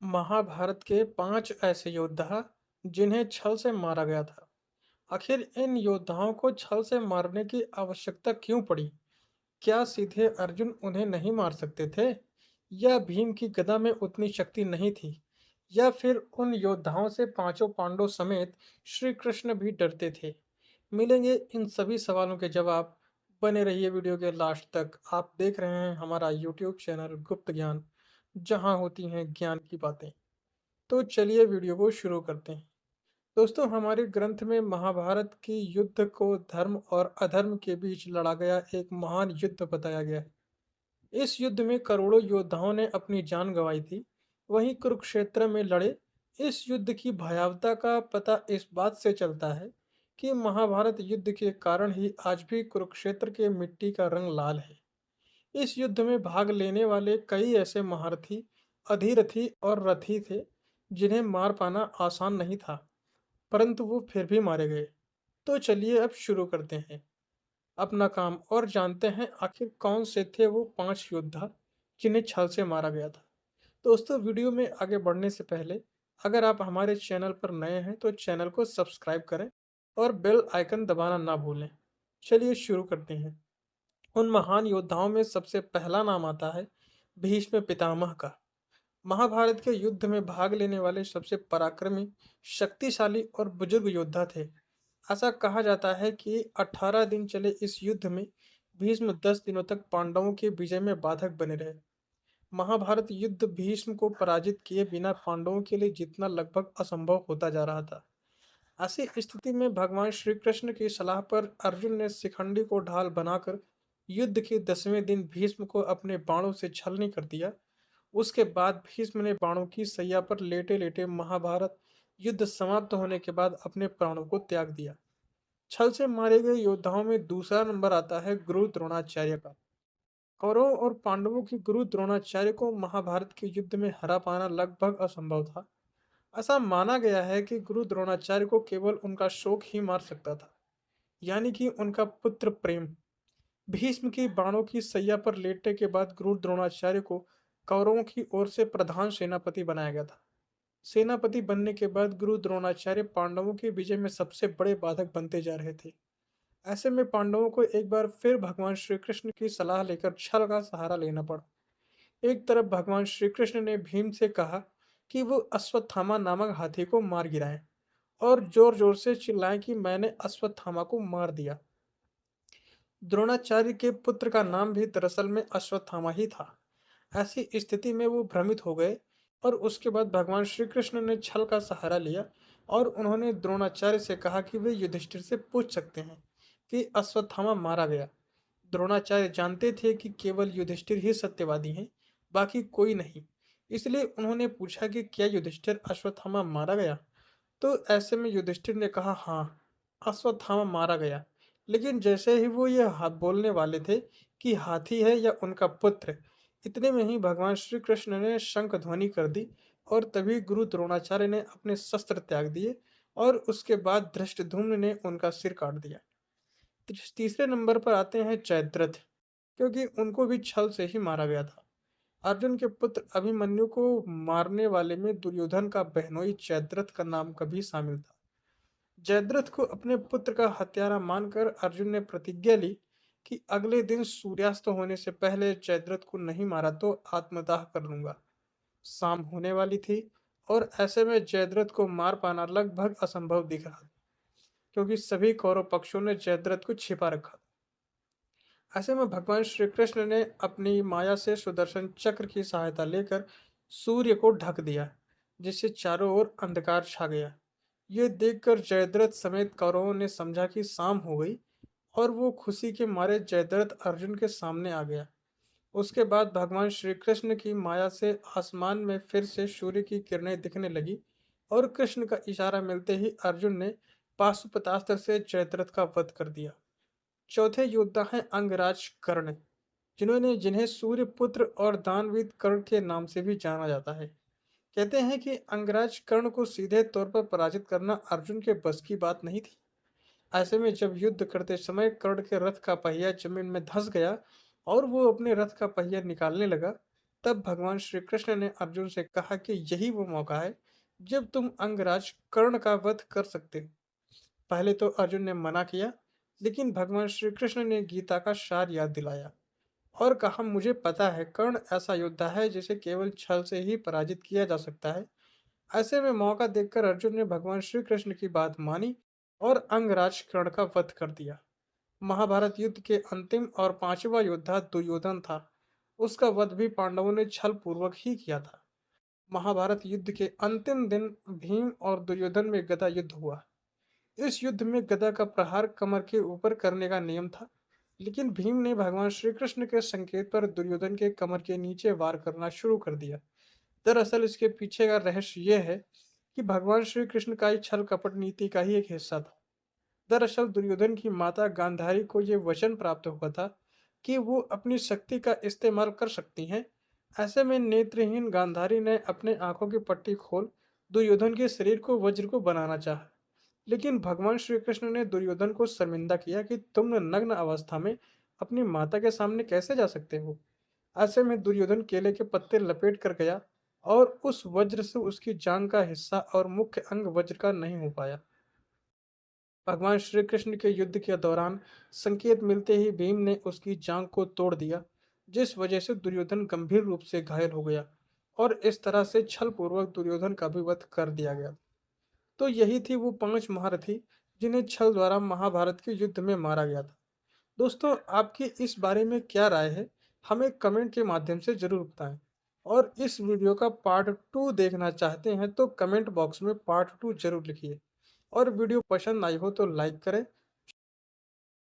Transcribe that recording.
महाभारत के 5 ऐसे योद्धा जिन्हें छल से मारा गया था। आखिर इन योद्धाओं को छल से मारने की आवश्यकता क्यों पड़ी? क्या सीधे अर्जुन उन्हें नहीं मार सकते थे? या भीम की गदा में उतनी शक्ति नहीं थी? या फिर उन योद्धाओं से पांचों पांडवों समेत श्री कृष्ण भी डरते थे? मिलेंगे इन सभी सवालों के जवाब। बने रहिए वीडियो के लास्ट तक। आप देख रहे हैं हमारा यूट्यूब चैनल गुप्त ज्ञान, जहां होती हैं ज्ञान की बातें। तो चलिए वीडियो को शुरू करते हैं। दोस्तों, हमारे ग्रंथ में महाभारत की युद्ध को धर्म और अधर्म के बीच लड़ा गया एक महान युद्ध बताया गया है। इस युद्ध में करोड़ों योद्धाओं ने अपनी जान गंवाई थी। वहीं कुरुक्षेत्र में लड़े इस युद्ध की भयावहता का पता इस बात से चलता है कि महाभारत युद्ध के कारण ही आज भी कुरुक्षेत्र के मिट्टी का रंग लाल है। इस युद्ध में भाग लेने वाले कई ऐसे महारथी, अधिरथी और रथी थे जिन्हें मार पाना आसान नहीं था, परंतु वो फिर भी मारे गए। तो चलिए अब शुरू करते हैं अपना काम और जानते हैं आखिर कौन से थे वो 5 योद्धा जिन्हें छल से मारा गया था। दोस्तों, वीडियो में आगे बढ़ने से पहले अगर आप हमारे चैनल पर नए हैं तो चैनल को सब्सक्राइब करें और बेल आइकन दबाना ना भूलें। चलिए शुरू करते हैं। उन महान योद्धाओं में सबसे पहला नाम आता है भीष्म पितामह का। महाभारत के युद्ध में भाग लेने वाले सबसे पराक्रमी, शक्तिशाली और बुजुर्ग योद्धा थे। ऐसा कहा जाता है कि 18 दिन चले इस युद्ध में भीष्म 10 दिनों तक पांडवों की विजय में बाधक बने रहे। महाभारत युद्ध भीष्म को पराजित किए बिना पांडवों के लिए जीतना लगभग असंभव होता जा रहा था। ऐसी स्थिति में भगवान श्री कृष्ण की सलाह पर अर्जुन ने शिखंडी को ढाल बनाकर युद्ध के 10वें दिन भीष्म को अपने बाणों से छलनी कर दिया। उसके बाद भीष्म ने बाणों की सैया पर लेटे लेटे महाभारत युद्ध समाप्त होने के बाद अपने प्राणों को त्याग दिया। छल से मारे गए योद्धाओं में दूसरा नंबर आता है गुरु द्रोणाचार्य का। कौरवों और पांडवों की गुरु द्रोणाचार्य को महाभारत के युद्ध में हरा पाना लगभग असंभव था। ऐसा माना गया है कि गुरु द्रोणाचार्य को केवल उनका शोक ही मार सकता था, यानी कि उनका पुत्र प्रेम। भीष्म की बाणों की सैया पर लेटने के बाद गुरु द्रोणाचार्य को कौरवों की ओर से प्रधान सेनापति बनाया गया था। सेनापति बनने के बाद गुरु द्रोणाचार्य पांडवों की विजय में सबसे बड़े बाधक बनते जा रहे थे। ऐसे में पांडवों को एक बार फिर भगवान श्री कृष्ण की सलाह लेकर छल का सहारा लेना पड़ा। एक तरफ भगवान श्री कृष्ण ने भीम से कहा कि वो अश्वत्थामा नामक हाथी को मार गिराएं और जोर जोर से चिल्लाएं कि मैंने अश्वत्थामा को मार दिया। द्रोणाचार्य के पुत्र का नाम भी दरअसल में अश्वत्थामा ही था। ऐसी स्थिति में वो भ्रमित हो गए और उसके बाद भगवान श्री कृष्ण ने छल का सहारा लिया और उन्होंने द्रोणाचार्य से कहा कि वे युधिष्ठिर से पूछ सकते हैं कि अश्वत्थामा मारा गया। द्रोणाचार्य जानते थे कि केवल युधिष्ठिर ही सत्यवादी हैं, बाकी कोई नहीं। इसलिए उन्होंने पूछा कि क्या युधिष्ठिर अश्वत्थामा मारा गया? तो ऐसे में युधिष्ठिर ने कहा, हाँ, अश्वत्थामा मारा गया। लेकिन जैसे ही वो ये बोलने वाले थे कि हाथी है या उनका पुत्र, इतने में ही भगवान श्री कृष्ण ने शंख ध्वनि कर दी और तभी गुरु द्रोणाचार्य ने अपने शस्त्र त्याग दिए और उसके बाद धृष्टद्युम्न ने उनका सिर काट दिया। तीसरे नंबर पर आते हैं जयद्रथ, क्योंकि उनको भी छल से ही मारा गया था। अर्जुन के पुत्र अभिमन्यु को मारने वाले में दुर्योधन का बहनोई जयद्रथ का नाम कभी शामिल था। जयद्रथ को अपने पुत्र का हत्यारा मानकर अर्जुन ने प्रतिज्ञा ली कि अगले दिन सूर्यास्त होने से पहले जयद्रथ को नहीं मारा तो आत्मदाह कर लूंगा। शाम होने वाली थी और ऐसे में जयद्रथ को मार पाना लगभग असंभव दिख रहा था, क्योंकि सभी कौरव पक्षों ने जयद्रथ को छिपा रखा। ऐसे में भगवान श्री कृष्ण ने अपनी माया से सुदर्शन चक्र की सहायता लेकर सूर्य को ढक दिया, जिससे चारों ओर अंधकार छा गया। ये देखकर जयद्रथ समेत कौरवों ने समझा कि शाम हो गई और वो खुशी के मारे जयद्रथ अर्जुन के सामने आ गया। उसके बाद भगवान श्री कृष्ण की माया से आसमान में फिर से सूर्य की किरणें दिखने लगी और कृष्ण का इशारा मिलते ही अर्जुन ने पाशुपतास्त्र से जयद्रथ का वध कर दिया। चौथे योद्धा हैं अंगराज कर्ण, जिन्हें सूर्य पुत्र और दानवीर कर्ण के नाम से भी जाना जाता है। कहते हैं कि अंगराज कर्ण को सीधे तौर पर पराजित करना अर्जुन के बस की बात नहीं थी। ऐसे में जब युद्ध करते समय कर्ण के रथ का पहिया जमीन में धंस गया और वो अपने रथ का पहिया निकालने लगा, तब भगवान श्री कृष्ण ने अर्जुन से कहा कि यही वो मौका है जब तुम अंगराज कर्ण का वध कर सकते हो। पहले तो अर्जुन ने मना किया, लेकिन भगवान श्री कृष्ण ने गीता का सार याद दिलाया और कहा, मुझे पता है कर्ण ऐसा योद्धा है जिसे केवल छल से ही पराजित किया जा सकता है। ऐसे में मौका देखकर अर्जुन ने भगवान श्री कृष्ण की बात मानी और अंगराज कर्ण का वध कर दिया। महाभारत युद्ध के अंतिम और पांचवा योद्धा दुर्योधन था। उसका वध भी पांडवों ने छल पूर्वक ही किया था। महाभारत युद्ध के अंतिम दिन भीम और दुर्योधन में गदा युद्ध हुआ। इस युद्ध में गदा का प्रहार कमर के ऊपर करने का नियम था, लेकिन भीम ने भगवान श्री कृष्ण के संकेत पर दुर्योधन के कमर के नीचे वार करना शुरू कर दिया। दरअसल इसके पीछे का रहस्य यह है कि भगवान श्री कृष्ण का ही छल कपट नीति का ही एक हिस्सा था। दरअसल दुर्योधन की माता गांधारी को यह वचन प्राप्त हुआ था कि वो अपनी शक्ति का इस्तेमाल कर सकती हैं। ऐसे में नेत्रहीन गांधारी ने अपने आंखों की पट्टी खोल दुर्योधन के शरीर को वज्र को बनाना चाहा, लेकिन भगवान श्री कृष्ण ने दुर्योधन को शर्मिंदा किया कि तुम नग्न अवस्था में अपनी माता के सामने कैसे जा सकते हो। ऐसे में दुर्योधन केले के पत्ते लपेट कर गया और उस वज्र से उसकी जांग का हिस्सा और मुख्य अंग वज्र का नहीं हो पाया। भगवान श्री कृष्ण के युद्ध के दौरान संकेत मिलते ही भीम ने उसकी जांग को तोड़ दिया, जिस वजह से दुर्योधन गंभीर रूप से घायल हो गया और इस तरह से छल पूर्वक दुर्योधन का भी वध कर दिया गया। तो यही थी वो 5 महारथी जिन्हें छल द्वारा महाभारत के युद्ध में मारा गया था। दोस्तों, आपकी इस बारे में क्या राय है? हमें कमेंट के माध्यम से ज़रूर बताएं। और इस वीडियो का पार्ट 2 देखना चाहते हैं तो कमेंट बॉक्स में पार्ट 2 ज़रूर लिखिए। और वीडियो पसंद आई हो तो लाइक करें